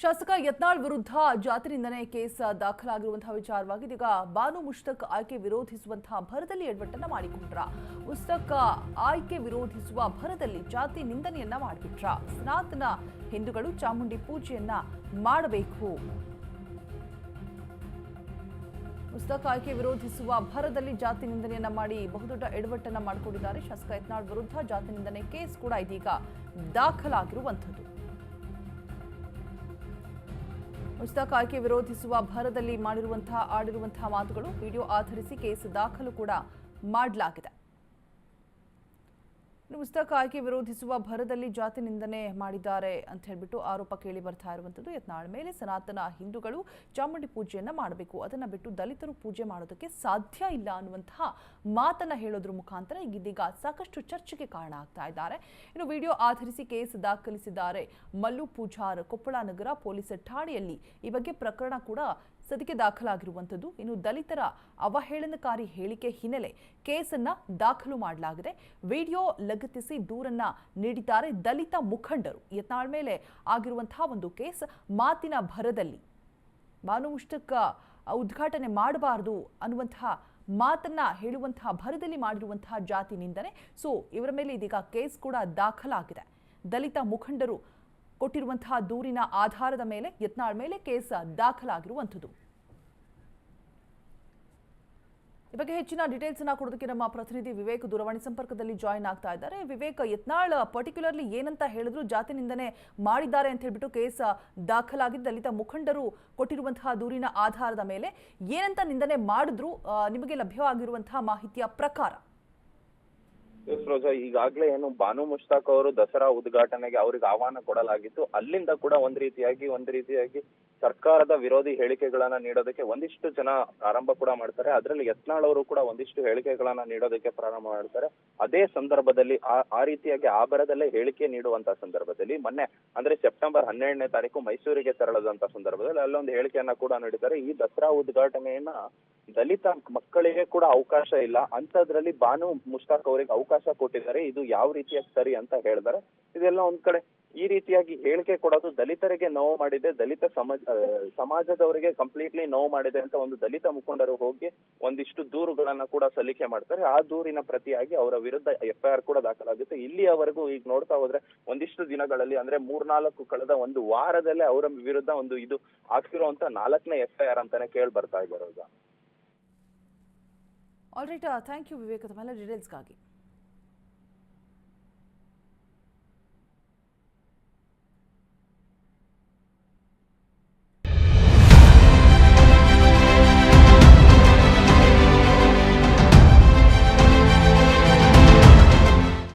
ಶಾಸಕ ಯತ್ನಾಳ್ ವಿರುದ್ಧ ಜಾತಿ ನಿಂದನೆ ಕೇಸ್ ದಾಖಲಾಗಿರುವಂತಹ ವಿಚಾರವಾಗಿ ಇದೀಗ ಬಾನು ಮುಷ್ತಕ್ ಆಯ್ಕೆ ವಿರೋಧಿಸುವಂತಹ ಭರದಲ್ಲಿ ಎಡವಟ್ಟನ್ನ ಮಾಡಿಕೊಂಡ್ರ. ಮುಷ್ತಕ್ ಆಯ್ಕೆ ವಿರೋಧಿಸುವ ಭರದಲ್ಲಿ ಜಾತಿ ನಿಂದನೆಯನ್ನ ಮಾಡಿಬಿಟ್ರ. ಸನಾತನ ಹಿಂದೂಗಳು ಚಾಮುಂಡಿ ಪೂಜೆಯನ್ನ ಮಾಡಬೇಕು. ಮುಷ್ತಕ್ ಆಯ್ಕೆ ವಿರೋಧಿಸುವ ಭರದಲ್ಲಿ ಜಾತಿ ನಿಂದನೆಯನ್ನ ಮಾಡಿ ಬಹುದೊಡ್ಡ ಎಡವಟ್ಟನ್ನ ಮಾಡಿಕೊಂಡಿದ್ದಾರೆ. ಶಾಸಕ ಯತ್ನಾಳ್ ವಿರುದ್ಧ ಜಾತಿ ನಿಂದನೆ ಕೇಸ್ ಕೂಡ ಇದೀಗ ದಾಖಲಾಗಿರುವಂಥದ್ದು. ಮುಷ್ತಕ್ ಆಯ್ಕೆ ವಿರೋಧಿಸುವ ಭರದಲ್ಲಿ ಆಡಿರುವಂತಹ ಮಾತುಗಳು ವಿಡಿಯೋ ಆಧರಿಸಿ ಕೇಸ್ ದಾಖಲು ಕೂಡ ಮಾಡಲಾಗಿದೆ. ಮುಷ್ತಕ್ ಆಯ್ಕೆ ವಿರೋಧಿಸುವ ಭರದಲ್ಲಿ ಜಾತಿ ನಿಂದನೆ ಮಾಡಿದ್ದಾರೆ ಅಂತ ಹೇಳ್ಬಿಟ್ಟು ಆರೋಪ ಕೇಳಿ ಬರ್ತಾ ಇರುವಂಥದ್ದು. ಯತ್ನಾಳ್ ಮೇಲೆ ಸನಾತನ ಹಿಂದೂಗಳು ಚಾಮುಂಡಿ ಪೂಜೆಯನ್ನ ಮಾಡಬೇಕು, ಅದನ್ನ ಬಿಟ್ಟು ದಲಿತರು ಪೂಜೆ ಮಾಡೋದಕ್ಕೆ ಸಾಧ್ಯ ಇಲ್ಲ ಅನ್ನುವಂತಹ ಮಾತನ್ನ ಹೇಳೋದ್ರ ಮುಖಾಂತರ ಇದೀಗ ಸಾಕಷ್ಟು ಚರ್ಚೆಗೆ ಕಾರಣ ಆಗ್ತಾ ಇದ್ದಾರೆ. ಇನ್ನು ವಿಡಿಯೋ ಆಧರಿಸಿ ಕೇಸ್ ದಾಖಲಿಸಿದ್ದಾರೆ ಮಲ್ಲು ಪೂಜಾರ್. ಕೊಪ್ಪಳ ನಗರ ಪೊಲೀಸ್ ಠಾಣೆಯಲ್ಲಿ ಈ ಬಗ್ಗೆ ಪ್ರಕರಣ ಕೂಡ ಸದ್ಯಕ್ಕೆ ದಾಖಲಾಗಿರುವಂಥದ್ದು. ಇನ್ನು ದಲಿತರ ಅವಹೇಳನಕಾರಿ ಹೇಳಿಕೆ ಹಿನ್ನೆಲೆ ಕೇಸನ್ನ ದಾಖಲು ಮಾಡಲಾಗಿದೆ. ವಿಡಿಯೋ ಲಗತ್ತಿಸಿ ದೂರನ್ನ ನೀಡಿದ್ದಾರೆ ದಲಿತ ಮುಖಂಡರು. ಯತ್ನಾಳ್ ಮೇಲೆ ಆಗಿರುವಂತಹ ಒಂದು ಕೇಸ್ ಮಾತಿನ ಭರದಲ್ಲಿ ಬಾನು ಮುಷ್ತಕ್ ಉದ್ಘಾಟನೆ ಮಾಡಬಾರದು ಅನ್ನುವಂತಹ ಮಾತನ್ನ ಹೇಳುವಂತಹ ಭರದಲ್ಲಿ ಮಾಡಿರುವಂತಹ ಜಾತಿ ನಿಂದನೆ. ಸೊ ಇವರ ಮೇಲೆ ಇದೀಗ ಕೇಸ್ ಕೂಡ ದಾಖಲಾಗಿದೆ. ದಲಿತ ಮುಖಂಡರು ಕೊಟ್ಟಿರುವಂತಹ ದೂರಿನ ಆಧಾರದ ಮೇಲೆ ಯತ್ನಾಳ್ ಮೇಲೆ ಕೇಸ್ ದಾಖಲಾಗಿರುವಂಥದ್ದು. ಈ ಬಗ್ಗೆ ಹೆಚ್ಚಿನ ಡೀಟೇಲ್ಸ್ ಅನ್ನ ಕೊಡೋದಕ್ಕೆ ನಮ್ಮ ಪ್ರತಿನಿಧಿ ವಿವೇಕ್ ದೂರವಾಣಿ ಸಂಪರ್ಕದಲ್ಲಿ ಜಾಯಿನ್ ಆಗ್ತಾ ಇದ್ದಾರೆ. ವಿವೇಕ್, ಯತ್ನಾಳ್ ಪರ್ಟಿಕ್ಯುಲರ್ಲಿ ಏನಂತ ಹೇಳಿದ್ರು, ಜಾತಿ ನಿಂದನೆ ಮಾಡಿದ್ದಾರೆ ಅಂತ ಹೇಳ್ಬಿಟ್ಟು ಕೇಸ್ ದಾಖಲಾಗಿದ್ದು ದಲಿತ ಮುಖಂಡರು ಕೊಟ್ಟಿರುವಂತಹ ದೂರಿನ ಆಧಾರದ ಮೇಲೆ ಏನಂತ ನಿಂದನೆ ಮಾಡಿದ್ರು, ನಿಮಗೆ ಲಭ್ಯವಾಗಿರುವಂತಹ ಮಾಹಿತಿಯ ಪ್ರಕಾರ? ರೋಜಾ, ಈಗಾಗಲೇ ಏನು ಬಾನು ಮುಷ್ತಾಕ್ ಅವರು ದಸರಾ ಉದ್ಘಾಟನೆಗೆ ಅವ್ರಿಗೆ ಆಹ್ವಾನ ಕೊಡಲಾಗಿತ್ತು. ಅಲ್ಲಿಂದ ಕೂಡ ಒಂದ್ ರೀತಿಯಾಗಿ ಸರ್ಕಾರದ ವಿರೋಧಿ ಹೇಳಿಕೆಗಳನ್ನ ನೀಡೋದಕ್ಕೆ ಒಂದಿಷ್ಟು ಜನ ಪ್ರಾರಂಭ ಕೂಡ ಮಾಡ್ತಾರೆ. ಅದರಲ್ಲಿ ಯತ್ನಾಳ್ ಅವರು ಕೂಡ ಒಂದಿಷ್ಟು ಹೇಳಿಕೆಗಳನ್ನ ನೀಡೋದಕ್ಕೆ ಪ್ರಾರಂಭ ಮಾಡ್ತಾರೆ. ಅದೇ ಸಂದರ್ಭದಲ್ಲಿ ಆ ರೀತಿಯಾಗಿ ಆಭರದಲ್ಲೇ ಹೇಳಿಕೆ ನೀಡುವಂತ ಸಂದರ್ಭದಲ್ಲಿ ಮೊನ್ನೆ ಅಂದ್ರೆ ಸೆಪ್ಟೆಂಬರ್ 12ನೇ ತಾರೀಕು ಮೈಸೂರಿಗೆ ತೆರಳದಂತ ಸಂದರ್ಭದಲ್ಲಿ ಅಲ್ಲೊಂದು ಹೇಳಿಕೆಯನ್ನ ಕೂಡ ನೀಡಿದ್ದಾರೆ. ಈ ದಸರಾ ಉದ್ಘಾಟನೆಯನ್ನ ದಲಿತ ಮಕ್ಕಳಿಗೆ ಕೂಡ ಅವಕಾಶ ಇಲ್ಲ ಅಂತದ್ರಲ್ಲಿ ಬಾನು ಮುಷ್ತಾಕ್ ಅವರಿಗೆ ಅವಕಾಶ ಕೊಟ್ಟಿದ್ದಾರೆ. ಇದು ಯಾವ ರೀತಿಯಾಗಿ ಸರಿ ಅಂತ ಹೇಳಿದ್ದಾರೆ. ಇದೆಲ್ಲ ಒಂದ್ ಕಡೆ ಈ ರೀತಿಯಾಗಿ ಹೇಳಿಕೆ ಕೊಡೋದು ದಲಿತರಿಗೆ ನೋವು ಮಾಡಿದೆ, ದಲಿತ ಸಮಾಜದವರಿಗೆ ಕಂಪ್ಲೀಟ್ಲಿ ನೋವು ಮಾಡಿದೆ ಅಂತ ಒಂದು ದಲಿತ ಮುಖಂಡರು ಹೋಗಿ ಒಂದಿಷ್ಟು ದೂರುಗಳನ್ನ ಕೂಡ ಸಲ್ಲಿಕೆ ಮಾಡ್ತಾರೆ. ಆ ದೂರಿನ ಪ್ರತಿಯಾಗಿ ಅವರ ವಿರುದ್ಧ FIR ಕೂಡ ದಾಖಲಾಗುತ್ತೆ. ಇಲ್ಲಿಯವರೆಗೂ ಈಗ ನೋಡ್ತಾ ಹೋದ್ರೆ ಒಂದಿಷ್ಟು ದಿನಗಳಲ್ಲಿ ಅಂದ್ರೆ 3-4 ಕಳೆದ ಒಂದು ವಾರದಲ್ಲೇ ಅವರ ವಿರುದ್ಧ ಒಂದು ಇದು ಆಗ್ತಿರುವಂತ 4ನೇ FIR ಅಂತಾನೆ ಕೇಳಿ ಬರ್ತಾ ಇದ್ದಾರೆ. All right, thank you Vivek ತಮ್ಮೆಲ್ಲ ಡೀಟೇಲ್ಸ್ಗಾಗಿ.